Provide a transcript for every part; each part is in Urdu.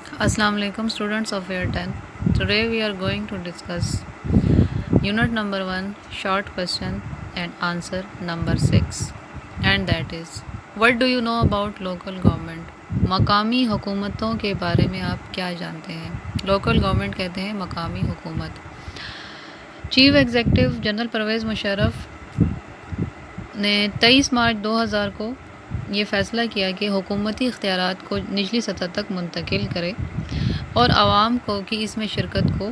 Assalamu alaikum students of year 10. Today we are going to discuss unit number 1 short question and answer number 6, and that is, what do you know about local government? مقامی حکومتوں کے بارے میں آپ کیا جانتے ہیں؟ لوکل گورنمنٹ کہتے ہیں مقامی حکومت. Chief executive general Pervez Musharraf نے 23 مارچ 2000 کو یہ فیصلہ کیا کہ حکومتی اختیارات کو نچلی سطح تک منتقل کرے اور عوام کو کی اس میں شرکت کو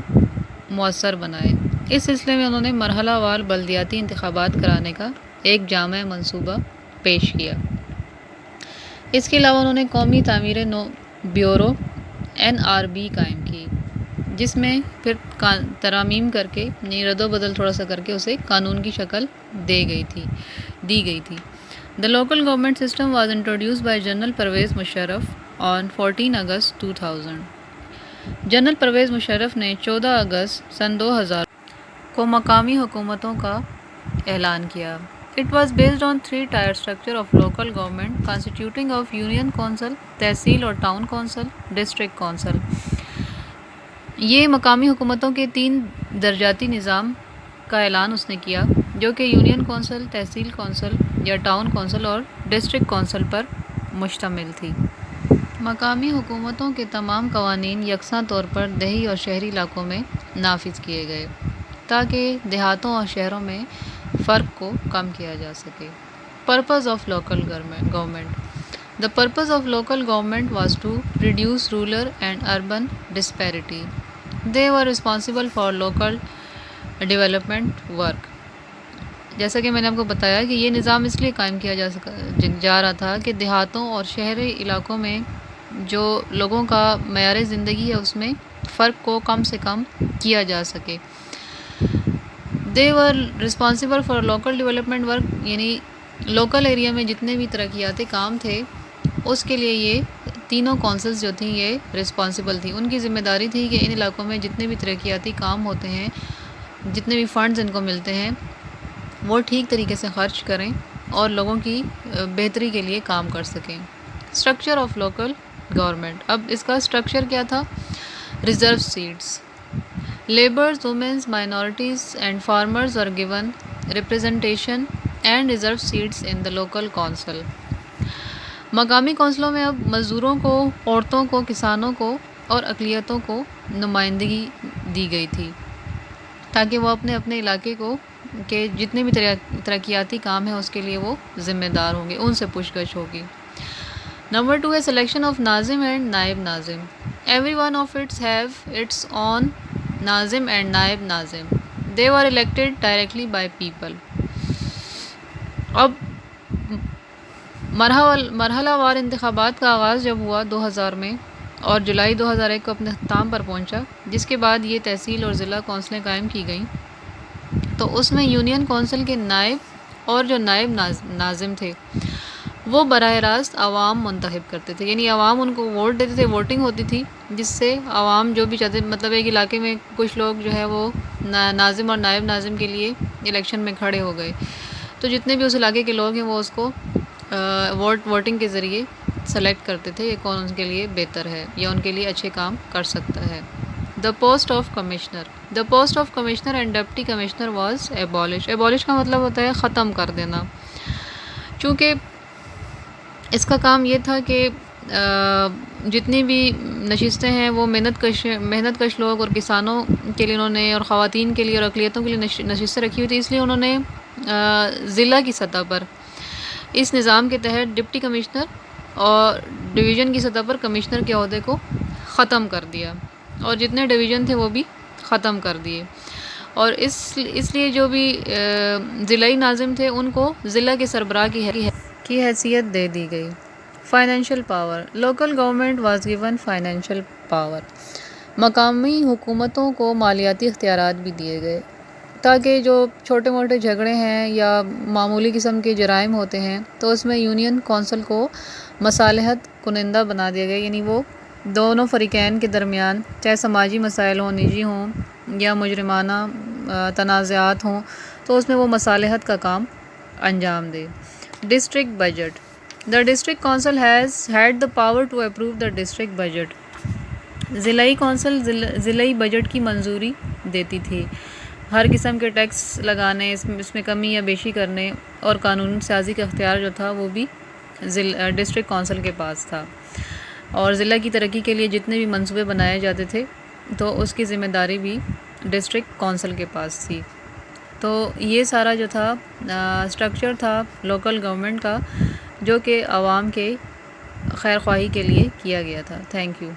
مؤثر بنائے. اس سلسلے میں انہوں نے مرحلہ وار بلدیاتی انتخابات کرانے کا ایک جامع منصوبہ پیش کیا. اس کے علاوہ انہوں نے قومی تعمیر بیورو NRB قائم کی، جس میں پھر ترامیم کر کے رد و بدل تھوڑا سا کر کے اسے قانون کی شکل دی گئی تھی. The local government system was introduced by General Pervez Musharraf on 14 August 2000. General Pervez Musharraf نے 14 اگست سن 2000 کو مقامی حکومتوں کا اعلان کیا. It was based on 3-tier structure of local government constituting of Union Council, تحصیل اور ٹاؤن کونسل، ڈسٹرکٹ کونسل. یہ مقامی حکومتوں کے 3 درجاتی نظام کا اعلان اس نے کیا، جو کہ یونین کونسل، تحصیل کونسل یا ٹاؤن کونسل اور ڈسٹرکٹ کونسل پر مشتمل تھی. مقامی حکومتوں کے تمام قوانین یکساں طور پر دیہی اور شہری علاقوں میں نافذ کیے گئے تاکہ دیہاتوں اور شہروں میں فرق کو کم کیا جا سکے. Purpose of local government. The purpose of local government was to reduce rural and urban disparity. They were responsible for local development work. جیسا کہ میں نے آپ کو بتایا کہ یہ نظام اس لیے قائم کیا جا رہا تھا کہ دیہاتوں اور شہری علاقوں میں جو لوگوں کا معیار زندگی ہے اس میں فرق کو کم سے کم کیا جا سکے. They were responsible for local development work، یعنی لوکل ایریا میں جتنے بھی ترقیاتی کام تھے اس کے لیے یہ تینوں کونسلز جو تھیں یہ رسپانسبل تھی. ان کی ذمہ داری تھی کہ ان علاقوں میں جتنے بھی ترقیاتی کام ہوتے ہیں، جتنے بھی فنڈز ان کو ملتے ہیں، وہ ٹھیک طریقے سے خرچ کریں اور لوگوں کی بہتری کے لیے کام کر سکیں. Structure of local government. اب اس کا اسٹرکچر کیا تھا؟ Reserve seats. Labours, womens, minorities and farmers are given representation and reserve seats in the local council. مقامی کونسلوں میں اب مزدوروں کو، عورتوں کو، کسانوں کو اور اقلیتوں کو نمائندگی دی گئی تھی تاکہ وہ اپنے اپنے علاقے کو کہ جتنے بھی ترقیاتی کام ہیں اس کے لیے وہ ذمہ دار ہوں گے، ان سے پوچھ گچھ ہوگی. نمبر 2 ہے سلیکشن آف ناظم اینڈ نائب ناظم. Every one of its have its own ناظم اینڈ نائب ناظم. They were elected directly by people. اب مرحلہ وار انتخابات کا آغاز جب ہوا 2000 میں اور جولائی 2001 کو اپنے اختتام پر پہنچا، جس کے بعد یہ تحصیل اور ضلع کونسلیں قائم کی گئیں، تو اس میں یونین کونسل کے نائب اور جو نائب ناظم تھے وہ براہ راست عوام منتخب کرتے تھے. یعنی عوام ان کو ووٹ دیتے تھے، ووٹنگ ہوتی تھی جس سے عوام جو بھی چاہتے، مطلب ایک علاقے میں کچھ لوگ جو ہے وہ ناظم اور نائب ناظم کے لیے الیکشن میں کھڑے ہو گئے، تو جتنے بھی اس علاقے کے لوگ ہیں وہ اس کو ووٹنگ کے ذریعے سلیکٹ کرتے تھے یہ کون ان کے لیے بہتر ہے یا ان کے لیے اچھے کام کر سکتا ہے. The post of commissioner. The post of commissioner and deputy commissioner was abolished. Abolish کا مطلب ہوتا ہے ختم کر دینا. چونکہ اس کا کام یہ تھا کہ جتنی بھی نشستیں ہیں وہ محنت کش لوگ اور کسانوں کے لیے انہوں نے اور خواتین کے لیے اور اقلیتوں کے لیے نشستیں رکھی ہوئی تھی، اس لیے انہوں نے ضلع کی سطح پر اس نظام کے تحت ڈپٹی کمشنر اور ڈویژن کی سطح پر کمشنر کے عہدے کو ختم کر دیا اور جتنے ڈویژن تھے وہ بھی ختم کر دیے، اور اس لیے جو بھی ضلعی ناظم تھے ان کو ضلع کے سربراہ کی حیثیت دے دی گئی. Financial power. Local government was given financial power. مقامی حکومتوں کو مالیاتی اختیارات بھی دیے گئے تاکہ جو چھوٹے موٹے جھگڑے ہیں یا معمولی قسم کے جرائم ہوتے ہیں تو اس میں یونین کونسل کو مصالحت کنندہ بنا دیا گیا. یعنی وہ دونوں فریقین کے درمیان چاہے سماجی مسائل ہوں، نجی ہوں یا مجرمانہ تنازعات ہوں، تو اس میں وہ مصالحت کا کام انجام دے. District budget. The district council has had the power to approve the district budget. ضلعی کونسل ضلعی بجٹ کی منظوری دیتی تھی. ہر قسم کے ٹیکس لگانے، اس میں کمی یا بیشی کرنے اور قانون سازی کا اختیار جو تھا وہ بھی ڈسٹرکٹ کونسل کے پاس تھا. اور ضلع کی ترقی کے لیے جتنے بھی منصوبے بنائے جاتے تھے تو اس کی ذمہ داری بھی ڈسٹرکٹ کونسل کے پاس تھی. تو یہ سارا جو تھا اسٹرکچر تھا لوکل گورنمنٹ کا، جو کہ عوام کے خیر خواہی کے لیے کیا گیا تھا. Thank you.